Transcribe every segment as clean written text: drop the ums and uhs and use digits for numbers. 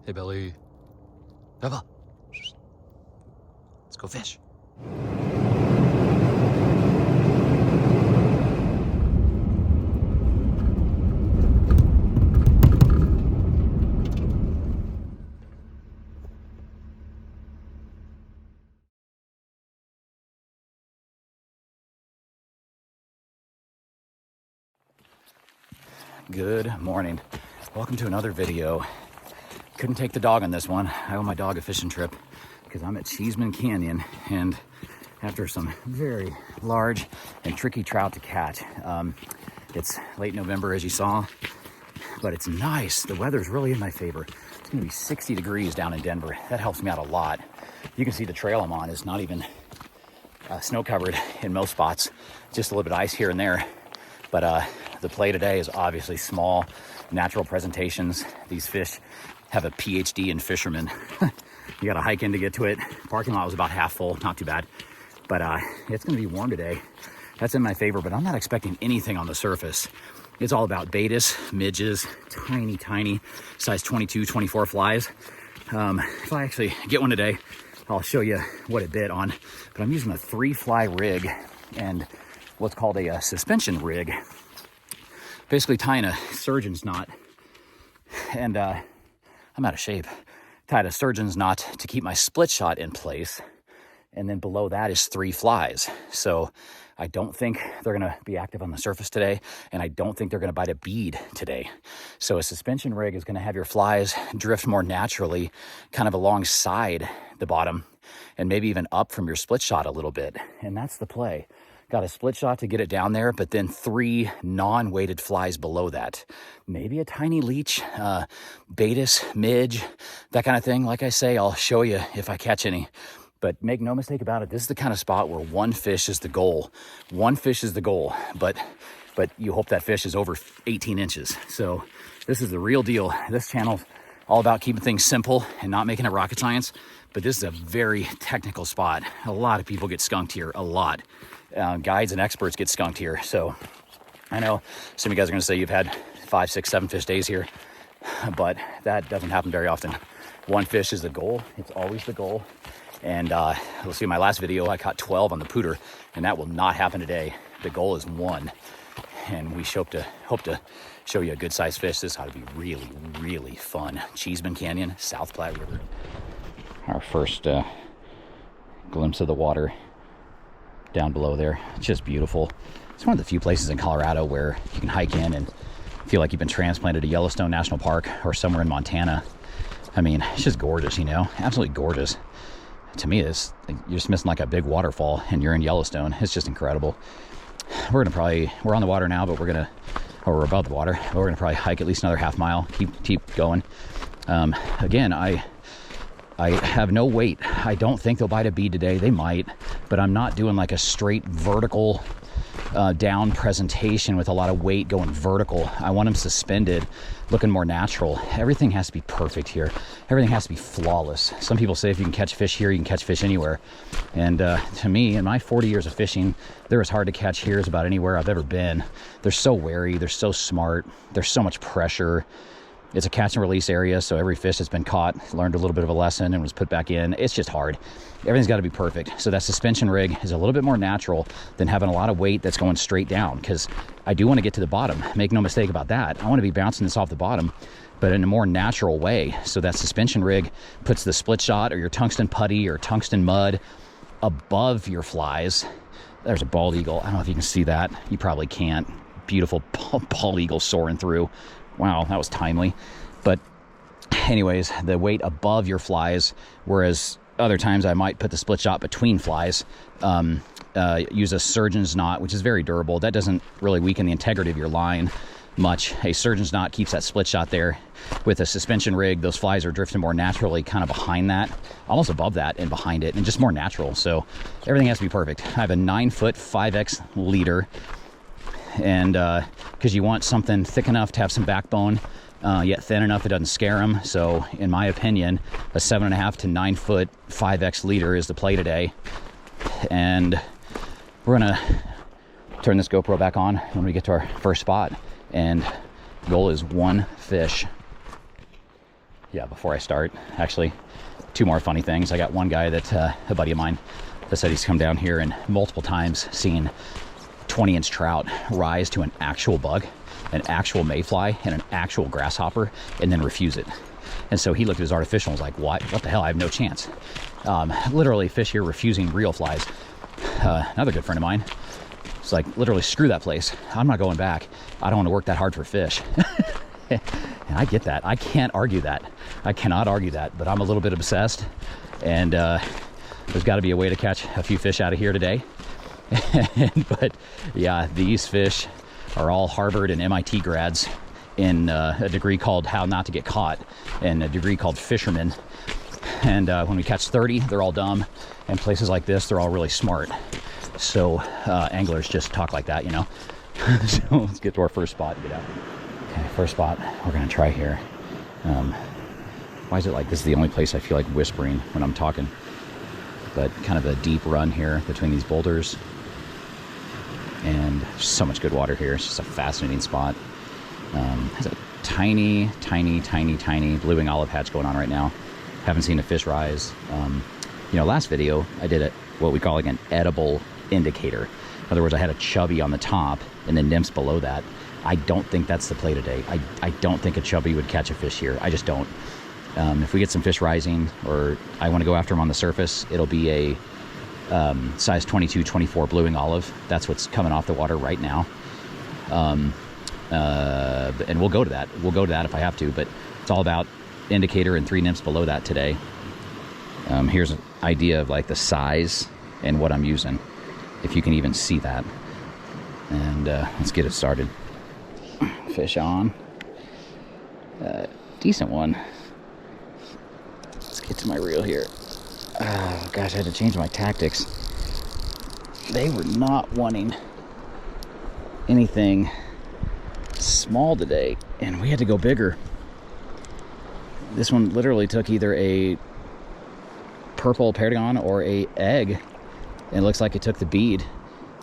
Hey, Belly. Bella. Let's go fish. Good morning. Welcome to another video. Couldn't take the dog on this one. I owe my dog a fishing trip because I'm at Cheesman Canyon, and after some very large and tricky trout to catch. It's late November, as you saw, but it's nice. The weather's really in my favor. It's gonna be 60 degrees down in Denver. That helps me out a lot. You can see the trail I'm on is not even snow covered in most spots, just a little bit of ice here and there. But the play today is obviously small, natural presentations. These fish have a PhD in fishermen. You gotta hike in to get to it. Parking lot was about half full, not too bad. But it's gonna be warm today. That's in my favor, but I'm not expecting anything on the surface. It's all about betas, midges, tiny, size 22, 24 flies. If I actually get one today, I'll show you what it bit on. But I'm using a 3-fly rig and what's called a suspension rig. Basically tying a surgeon's knot, and I'm out of shape. Tied a surgeon's knot to keep my split shot in place, and then below that is 3 flies. So I don't think they're gonna be active on the surface today, and I don't think they're gonna bite a bead today. So a suspension rig is gonna have your flies drift more naturally, kind of alongside the bottom, and maybe even up from your split shot a little bit. And that's the play. Got a split shot to get it down there, but then 3 non-weighted flies below that. Maybe a tiny leech, betas, midge, that kind of thing. Like I say, I'll show you if I catch any. But make no mistake about it, this is the kind of spot where one fish is the goal. One fish is the goal, but you hope that fish is over 18 inches. So this is the real deal. This channel's all about keeping things simple and not making it rocket science. But this is a very technical spot. A lot of people get skunked here, a lot. Guides and experts get skunked here. So I know some of you guys are gonna say you've had 5, 6, 7 fish days here, but that doesn't happen very often. One fish is the goal. It's always the goal. And you'll see in my last video, I caught 12 on the pooter, and that will not happen today. The goal is 1. And we hope to show you a good sized fish. This ought to be really fun. Cheesman Canyon, South Platte River. Our first glimpse of the water down below there. It's just beautiful. It's one of the few places in Colorado where you can hike in and feel like you've been transplanted to Yellowstone National Park or somewhere in Montana. I mean, it's just gorgeous, you know, absolutely gorgeous. To me, you're just missing like a big waterfall and you're in Yellowstone. It's just incredible. We're on the water now, but we're above the water. But we're gonna probably hike at least another half mile, keep going. Again, I have no weight. I don't think they'll bite a bead today. They might, but I'm not doing like a straight vertical down presentation with a lot of weight going vertical. I want them suspended, looking more natural. Everything has to be perfect here. Everything has to be flawless. Some people say if you can catch fish here, you can catch fish anywhere. And to me, in my 40 years of fishing, they're as hard to catch here as about anywhere I've ever been. They're so wary. They're so smart. There's so much pressure. It's a catch and release area, so every fish that's been caught learned a little bit of a lesson and was put back in. It's just hard. Everything's got to be perfect. So that suspension rig is a little bit more natural than having a lot of weight that's going straight down, because I do want to get to the bottom. Make no mistake about that. I want to be bouncing this off the bottom, but in a more natural way. So that suspension rig puts the split shot or your tungsten putty or tungsten mud above your flies. There's a bald eagle. I don't know if you can see that. You probably can't. Beautiful bald eagle soaring through. Wow, that was timely. But anyways, the weight above your flies, whereas other times I might put the split shot between flies, use a surgeon's knot, which is very durable. That doesn't really weaken the integrity of your line much. A surgeon's knot keeps that split shot there. With a suspension rig, those flies are drifting more naturally kind of behind that, almost above that and behind it, and just more natural. So everything has to be perfect. I have a 9-foot 5X leader, and because you want something thick enough to have some backbone, yet thin enough it doesn't scare them. So in my opinion, a 7.5 to 9 foot 5X leader is the play today. And we're gonna turn this GoPro back on when we get to our first spot, and goal is 1 fish. yeah, before I start, actually, two more funny things. I got one guy that, a buddy of mine, that said he's come down here and multiple times seen 20-inch trout rise to an actual bug, an actual mayfly, and an actual grasshopper, and then refuse it. And so he looked at his artificial and was like, what the hell, I have no chance. Literally fish here refusing real flies. Another good friend of mine was like, literally, screw that place. I'm not going back. I don't want to work that hard for fish. And I get that. I can't argue that. I cannot argue that, but I'm a little bit obsessed. And there's got to be a way to catch a few fish out of here today. But yeah, these fish are all Harvard and MIT grads in a degree called How Not to Get Caught and a degree called Fisherman. And when we catch 30, they're all dumb. And places like this, they're all really smart. So anglers just talk like that, you know. So let's get to our first spot and get out. Okay, first spot we're gonna try here. Why is it like this is the only place I feel like whispering when I'm talking? But kind of a deep run here between these boulders. And so much good water here. It's just a fascinating spot. Has a tiny blue-wing olive hatch going on right now. Haven't seen a fish rise. You know, last video I did what we call like an edible indicator. In other words, I had a chubby on the top and then nymphs below that. I don't think that's the play today. I don't think a chubby would catch a fish here. I just don't. If we get some fish rising, or I want to go after them on the surface, it'll be a size 22, 24 blue-wing olive. That's what's coming off the water right now. And we'll go to that. We'll go to that if I have to, but it's all about indicator and 3 nymphs below that today. Here's an idea of like the size and what I'm using, if you can even see that. And let's get it started. Fish on. Decent one. Let's get to my reel here. Oh gosh, I had to change my tactics. They were not wanting anything small today, and we had to go bigger. This one literally took either a purple paragon or a egg, and it looks like it took the bead.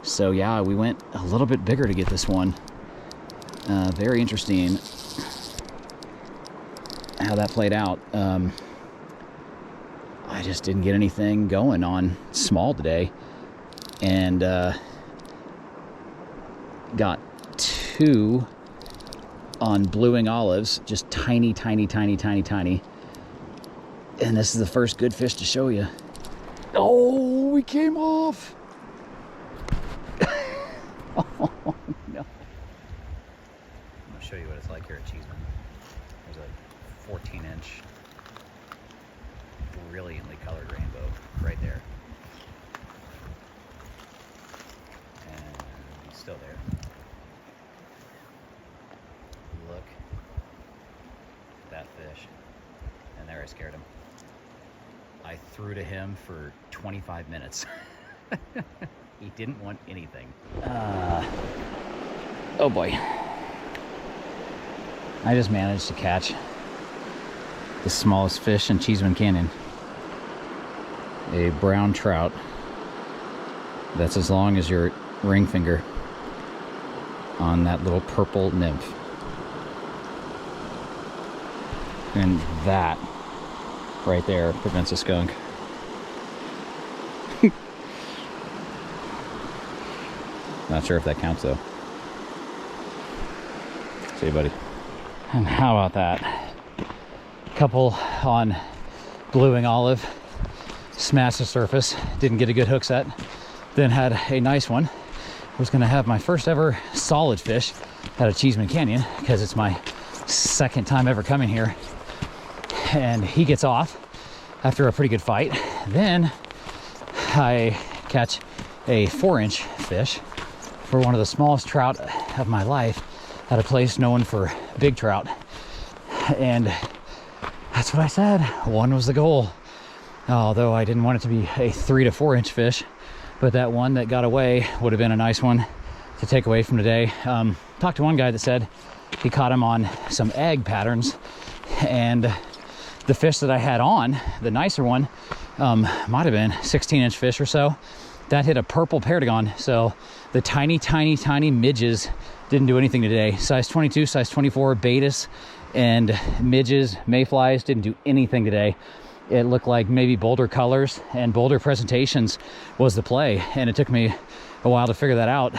So yeah, we went a little bit bigger to get this one. Very interesting how that played out. I just didn't get anything going on small today, and got 2 on blue-wing olives, just tiny. And this is the first good fish to show you. Oh, we came off. Oh no. I'm gonna show you what it's like here at Cheesman. There's a 14-inch brilliantly colored rainbow right there. And he's still there. Look at that fish. And there I scared him. I threw to him for 25 minutes. He didn't want anything. Oh boy. I just managed to catch the smallest fish in Cheesman Canyon. A brown trout that's as long as your ring finger on that little purple nymph. And that right there prevents a skunk. Not sure if that counts though. See you, buddy. And how about that? Couple on blue-wing olive, smashed the surface, didn't get a good hook set, then had a nice one. Was gonna have my first ever solid fish out of Cheesman Canyon because it's my second time ever coming here. And he gets off after a pretty good fight. Then I catch a 4-inch fish for one of the smallest trout of my life at a place known for big trout. And that's what I said. 1 was the goal. Although I didn't want it to be a 3 to 4 inch fish, but that one that got away would have been a nice one to take away from today. Talked to one guy that said he caught him on some egg patterns, and the fish that I had on, the nicer one, might have been 16-inch fish or so. That hit a purple paragon, so the tiny midges didn't do anything today. Size 22, size 24 betas and midges, mayflies didn't do anything today. It looked like maybe boulder colors and boulder presentations was the play, and it took me a while to figure that out.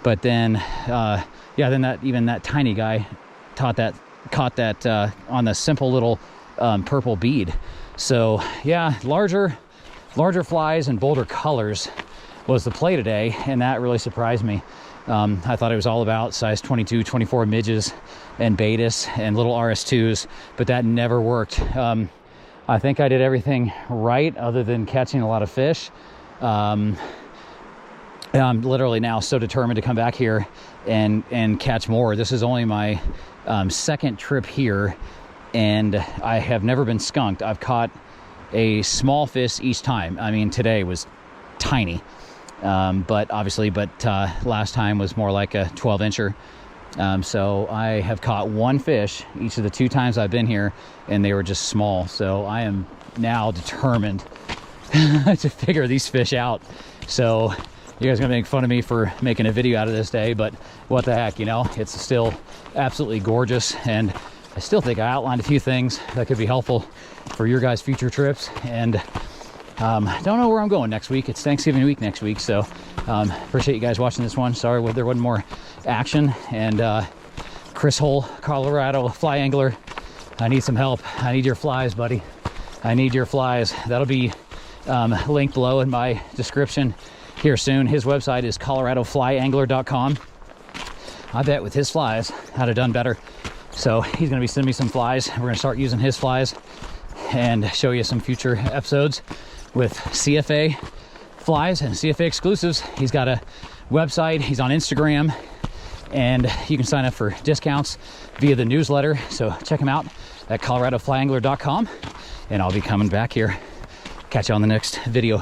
But then, yeah, then that tiny guy caught that on the simple little purple bead. So yeah, larger flies and bolder colors was the play today, and that really surprised me. I thought it was all about size 22, 24 midges and betas and little RS2s, but that never worked. I think I did everything right other than catching a lot of fish. And I'm literally now so determined to come back here and catch more. This is only my second trip here, and I have never been skunked. I've caught a small fish each time. I mean, today was tiny, but last time was more like a 12-incher. So I have caught one fish each of the 2 times I've been here, and they were just small. So I am now determined to figure these fish out. So you guys are gonna make fun of me for making a video out of this day, but what the heck, you know, it's still absolutely gorgeous, and I still think I outlined a few things that could be helpful for your guys' future trips. And I don't know where I'm going next week. It's Thanksgiving week next week, so appreciate you guys watching this one. Sorry there wasn't more action. And Chris Hole, Colorado fly angler, I need some help. I need your flies, buddy. I need your flies. That'll be linked below in my description here soon. His website is coloradoflyangler.com. I bet with his flies I'd have done better. So he's gonna be sending me some flies. We're gonna start using his flies and show you some future episodes with CFA flies and CFA exclusives. He's got a website, he's on Instagram, and you can sign up for discounts via the newsletter. So check him out at coloradoflyangler.com, and I'll be coming back here. Catch you on the next video.